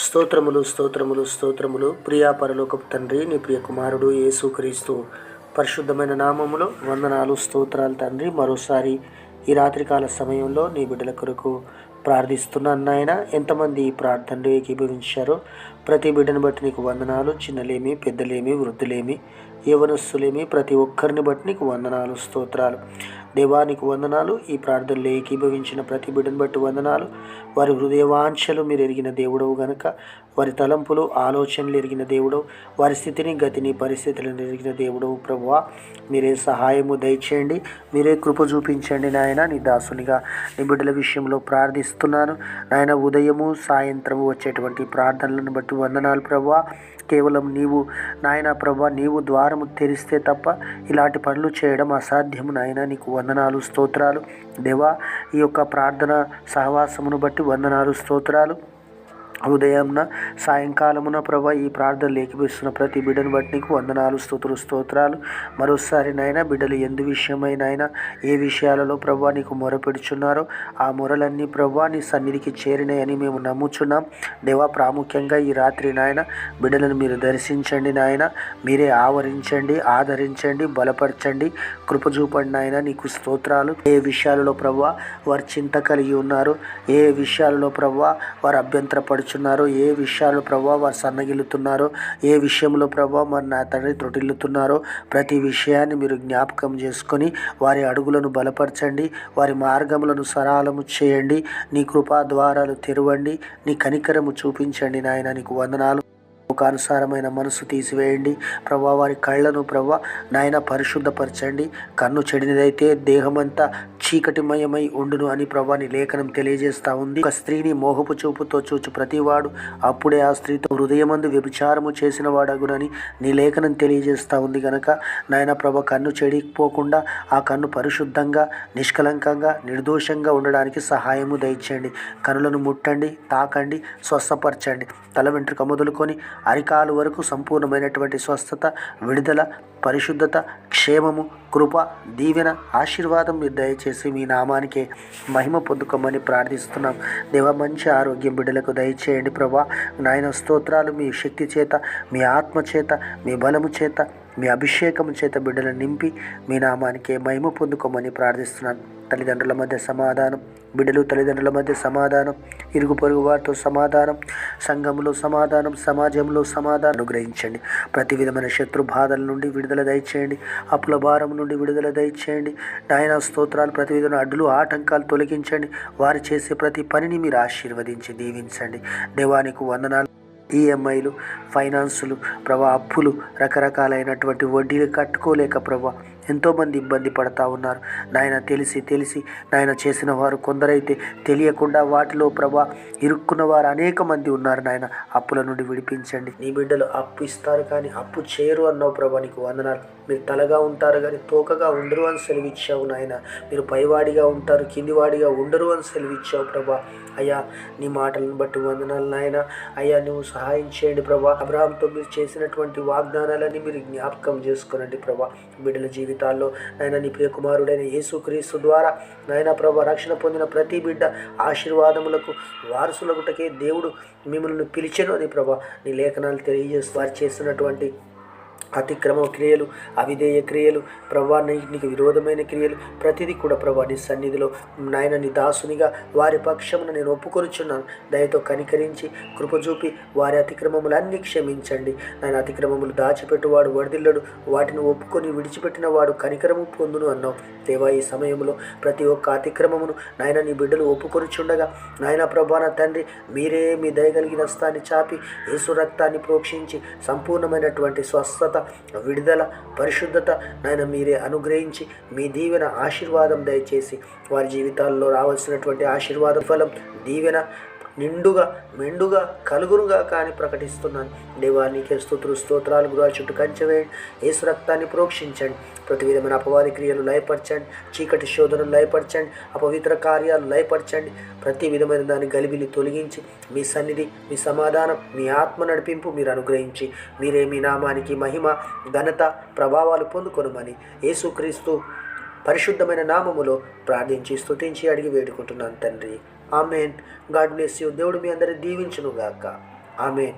స్తోత్రములు స్తోత్రములు స్తోత్రములు. ప్రియా పరలోకపు తండ్రి, నీ ప్రియ కుమారుడు యేసుక్రీస్తు పరిశుద్ధమైన నామములో వందనాలు స్తోత్రాలు తండ్రి. మరోసారి ఈ రాత్రికాల సమయంలో నీ బిడ్డల కొరకు ప్రార్థిస్తున్నాను నాయన. ఎంతమంది ఈ ప్రార్థనలు ఏకీభవించారో ప్రతి బిడ్డను బట్టి నీకు వందనాలు. చిన్నలేమి, పెద్దలేమి, వృద్ధులేమి, యవనస్తులేమి, ప్రతి ఒక్కరిని బట్టి నీకు వందనాలు స్తోత్రాలు. దేవానికి వందనాలు. ఈ ప్రార్థనలు ఏకీభవించిన ప్రతి బిడ్డను బట్టి వందనాలు. వారి హృదయవాంఛలు మీరు ఎరిగిన దేవుడవు గనుక, వారి తలంపులు ఆలోచనలు ఎరిగిన దేవుడవు, వారి స్థితిని గతిని పరిస్థితులను ఎరిగిన దేవుడవు ప్రభువా. మీరే సహాయము దయచేయండి, మీరే కృప చూపించండి నాయన. నీ దాసునిగా నీ బిడ్డల విషయంలో ప్రార్థిస్తున్నాను నాయన. ఉదయము సాయంత్రము వచ్చేటువంటి ప్రార్థనలను బట్టి వందనాలు ప్రభువా. కేవలం నీవు నాయన ప్రభా, నీవు ద్వారము తెరిస్తే తప్ప ఇలాంటి పనులు చేయడం అసాధ్యము నాయన. నీకు వందనాలు స్తోత్రాలు దేవా. ఈ యొక్క ప్రార్థన సహవాసమును బట్టి వందనాలు స్తోత్రాలు. ఉదయంన సాయంకాలమున ప్రభా ఈ ప్రార్థనలు ఏకీపిస్తున్న ప్రతి బిడ్డను బట్టి నీకు వందనాలు స్తోత్రాలు. మరోసారి నాయన బిడ్డలు ఎందు విషయమై నాయన ఏ విషయాలలో ప్రభా నీకు మొరపెడుచున్నారో ఆ మొరలన్నీ ప్రభా నీ సన్నిధికి చేరినాయని మేము నమ్ముచున్నాం దేవా. ప్రాముఖ్యంగా ఈ రాత్రి నాయన బిడ్డలను మీరు దర్శించండి నాయన. మీరే ఆవరించండి, ఆదరించండి, బలపరచండి, కృప చూపండి నాయన. నీకు స్తోత్రాలు. ఏ విషయాలలో ప్రభా వారు చింత కలిగి ఉన్నారు, ఏ విషయాలలో ప్రభా వారు అభ్యంతరపడుచున్నారో, ఏ విషయాలు ప్రభా వారు సన్నగిల్లుతున్నారో, ఏ విషయంలో ప్రభా మరి నా తండ్రి త్రొటిల్లుతున్నారో ప్రతి విషయాన్ని మీరు జ్ఞాపకం చేసుకొని వారి అడుగులను బలపరచండి, వారి మార్గములను సరళము చేయండి. నీ కృపా ద్వారాలు తెరవండి, నీ కనికరము చూపించండి నాయన. నీకు వందనాలు. లోకానుసారమైన మనసు తీసివేయండి ప్రభా. వారి కళ్ళను ప్రభా నాయన పరిశుద్ధపరచండి. కన్ను చెడినదైతే దేహమంతా చీకటిమయమై ఉండును అని ప్రభా నీ లేఖనం తెలియజేస్తూ ఉంది. ఒక స్త్రీని మోహపు చూపుతో చూచు ప్రతివాడు అప్పుడే ఆ స్త్రీతో హృదయమందు వ్యభిచారము చేసిన వాడగునని నీ లేఖనం తెలియజేస్తూ ఉంది గనక నాయన ప్రభా కన్ను చెడిపోకుండా ఆ కన్ను పరిశుద్ధంగా, నిష్కలంకంగా, నిర్దోషంగా ఉండడానికి సహాయము దయచేయండి. కనులను ముట్టండి, తాకండి, స్వస్థపరచండి. తల వెంట్రుక మొదలుకొని అరికాలు వరకు సంపూర్ణమైనటువంటి స్వస్థత, విడుదల, పరిశుద్ధత, క్షేమము, కృప, దీవెన, ఆశీర్వాదం మీరు దయచేసి మీ నామానికే మహిమ పొందుకోమని ప్రార్థిస్తున్నాం దేవా. మంచి ఆరోగ్యం బిడ్డలకు దయచేయండి ప్రభా నాయన. స్తోత్రాలు. మీ శక్తి చేత, మీ ఆత్మ చేత, మీ బలము చేత, మీ అభిషేకము చేత బిడ్డలను నింపి మీ నామానికే మహిమ పొందుకోమని ప్రార్థిస్తున్నాను. తల్లిదండ్రుల మధ్య సమాధానం, బిడ్డలు తల్లిదండ్రుల మధ్య సమాధానం, ఇరుగు పొరుగు వారితో సమాధానం, సంఘంలో సమాధానం, సమాజంలో సమాధానం అనుగ్రహించండి. ప్రతి విధమైన శత్రు బాధల నుండి విడుదల దయచేయండి, అప్పుల భారం నుండి విడుదల దయచేయండి నాయన. స్తోత్రాలు. ప్రతి విధమైన అడ్డులు ఆటంకాలు తొలగించండి. వారు చేసే ప్రతి పనిని మీరు ఆశీర్వదించి దీవించండి దేవానికి వందనాలు. ఈఎంఐలు, ఫైనాన్సులు ప్రభా, అప్పులు, రకరకాలైనటువంటి వడ్డీలు కట్టుకోలేక ప్రభా ఎంతోమంది ఇబ్బంది పడతా ఉన్నారు నాయన. తెలిసి నాయన చేసిన వారు కొందరైతే తెలియకుండా వాటిలో ప్రభా ఇరుక్కున్న వారు అనేక మంది ఉన్నారు నాయన. అప్పుల నుండి విడిపించండి. నీ బిడ్డలు అప్పు ఇస్తారు కానీ అప్పు చేయరు అన్నావు ప్రభా. నీకు వందనాలు. మీరు తలగా ఉంటారు కానీ తోకగా ఉండరు అని సెలవిచ్చావు నాయన. మీరు పైవాడిగా ఉంటారు, కిందివాడిగా ఉండరు అని సెలవిచ్చావు ప్రభా. అయ్యా నీ మాటలను బట్టి వందనాలు నాయన. అయ్యా నువ్వు సహాయం చేయండి ప్రభా. అబ్రహాంతో మీరు చేసినటువంటి వాగ్దానాలన్నీ మీరు జ్ఞాపకం చేసుకునండి ప్రభా. బిడ్డల జీవితాల్లో నాయన నీ ప్రియ కుమారుడైన యేసుక్రీస్తు ద్వారా నాయన ప్రభా రక్షణ పొందిన ప్రతి బిడ్డ ఆశీర్వాదములకు వారసులగుటకే దేవుడు మిమ్మల్ని పిలిచెను అని ప్రభా నీ లేఖనాలు తెలియజేస్తూ వారు చేస్తున్నటువంటి అతిక్రమ క్రియలు, అవిధేయ క్రియలు ప్రభా, నీకు విరోధమైన క్రియలు ప్రతిదీ కూడా ప్రభా నీ సన్నిధిలో నాయన నీ దాసునిగా వారి పక్షమున నేను ఒప్పుకొనుచున్నాను. దయతో కనికరించి కృప చూపి వారి అతిక్రమములన్నీ క్షమించండి నాయన. అతిక్రమములు దాచిపెట్టువాడు వర్ధిల్లడు, వాటిని ఒప్పుకొని విడిచిపెట్టిన వాడు కనికరము పొందును అన్నావు దేవా. ఈ సమయంలో ప్రతి ఒక్క అతిక్రమమును నాయన నీ బిడ్డలు ఒప్పుకొనుచుండగా నాయన ప్రభా నా తండ్రి మీరే మీ దయగలిగిన హస్తాన్ని చాపి యేసు రక్తాన్ని ప్రోక్షించి సంపూర్ణమైనటువంటి స్వస్థత, విడుదల, పరిశుద్ధత నాయన మీరే అనుగ్రహించి మీ దీవెన ఆశీర్వాదం దయచేసి వారి జీవితాల్లో రావాల్సినటువంటి ఆశీర్వాద ఫలం, దీవెన నిండుగా మెండుగా కలుగునుగా కానీ ప్రకటిస్తున్నాను దేవా. నీకే స్తోత్రాలు. గృహ చుట్టూ కంచెవేయండి, యేసు రక్తాన్ని ప్రోక్షించండి. ప్రతి విధమైన అపవాది క్రియలు లయపరచండి, చీకటి శోధనలు లయపరచండి, అపవిత్ర కార్యాలు లయపరచండి. ప్రతి విధమైన దాని గలిబిలి తొలగించి మీ సన్నిధి, మీ సమాధానం, మీ ఆత్మ నడిపింపు మీరు అనుగ్రహించి మీరే మీ నామానికి మహిమ, ఘనత, ప్రభావాలు పొందుకొనమని యేసుక్రీస్తు పరిశుద్ధమైన నామములో ప్రార్థించి స్తుతించి అడిగి వేడుకుంటున్నాను తండ్రి. ఆమెన్. God bless you. దేవుడు మీ అందరిని దీవించునుగాక. ఆమేన్.